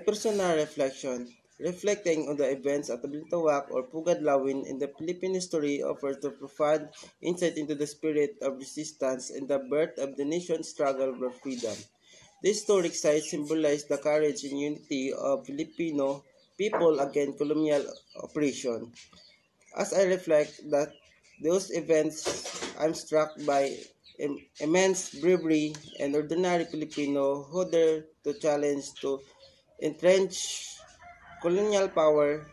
personal reflection, reflecting on the events at Balintawak or Pugadlawin in the Philippine history offers a profound insight into the spirit of resistance and the birth of the nation's struggle for freedom. This historic site symbolizes the courage and unity of Filipino people against colonial oppression. As I reflect that those events, I'm struck by immense bravery and ordinary Filipino who dare to challenge to entrench colonial power.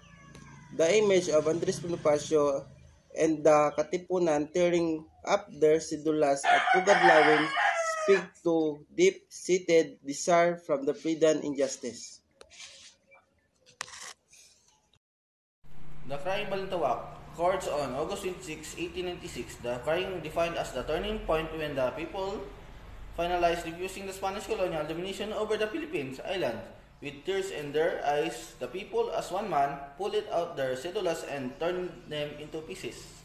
The image of Andres Bonifacio and the Katipunan tearing up their sidulas at Pugadlawin speak to deep-seated desire from the freedom and justice. The Crying Balintawak occurred on August 26, 1896. The crying defined as the turning point when the people finalized refusing the Spanish colonial domination over the Philippines island. With tears in their eyes, the people as one man pulled out their cedulas and turned them into pieces.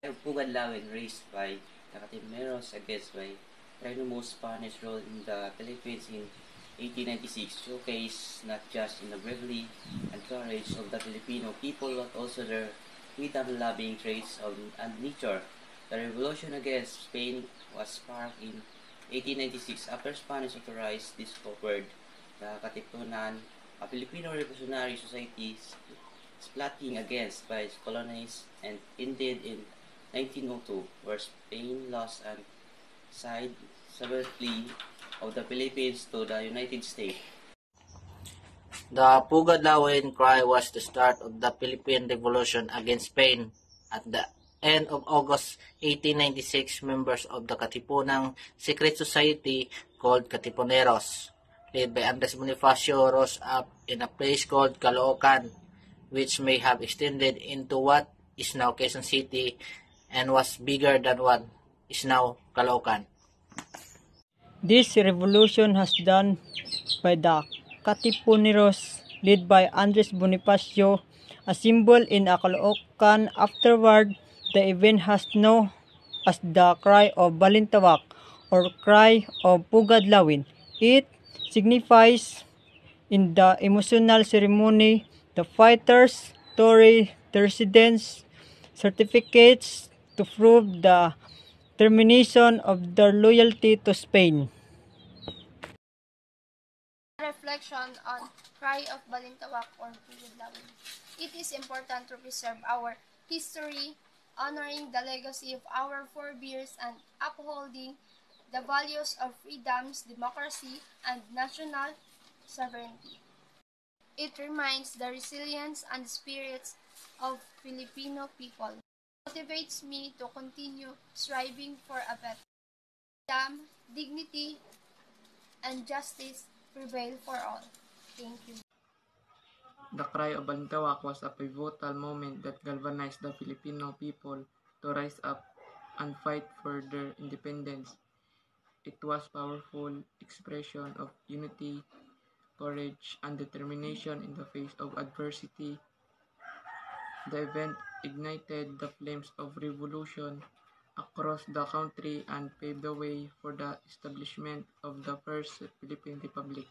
Pugadlawin raised by the Catimeros against by Renomo's Spanish rule in the Philippines in 1896 showcase not just in the bravery and courage of the Filipino people but also their freedom-loving traits and nature. The revolution against Spain was sparked in 1896 after Spanish authorized discovered the Katipunan, a Filipino revolutionary society splitting against by colonies and ended in 1902 where Spain lost and side sovereignty of the Philippines to the United States. The Pugadlawin cry was the start of the Philippine Revolution against Spain. At the end of August 1896, members of the Katipunang secret society called Katipuneros, led by Andres Bonifacio, rose up in a place called Caloocan, which may have extended into what is now Quezon City and was bigger than what is now Caloocan. This revolution was done by the Katipuneros led by Andres Bonifacio, a symbol in Caloocan. Afterward, the event has known as the Cry of Balintawak or Cry of Pugadlawin. It signifies in the emotional ceremony the fighters tore the residence certificates to prove the termination of their loyalty to Spain. Reflection on Cry of Balintawak or Pugadlawin. It is important to preserve our history, honoring the legacy of our forebears and upholding the values of freedoms, democracy, and national sovereignty. It reminds the resilience and spirits of Filipino people. It motivates me to continue striving for a better freedom, dignity, and justice prevail for all. Thank you. The Cry of Balintawak was a pivotal moment that galvanized the Filipino people to rise up and fight for their independence. It was a powerful expression of unity, courage, and determination in the face of adversity. The event ignited the flames of revolution across the country and paved the way for the establishment of the First Philippine Republic.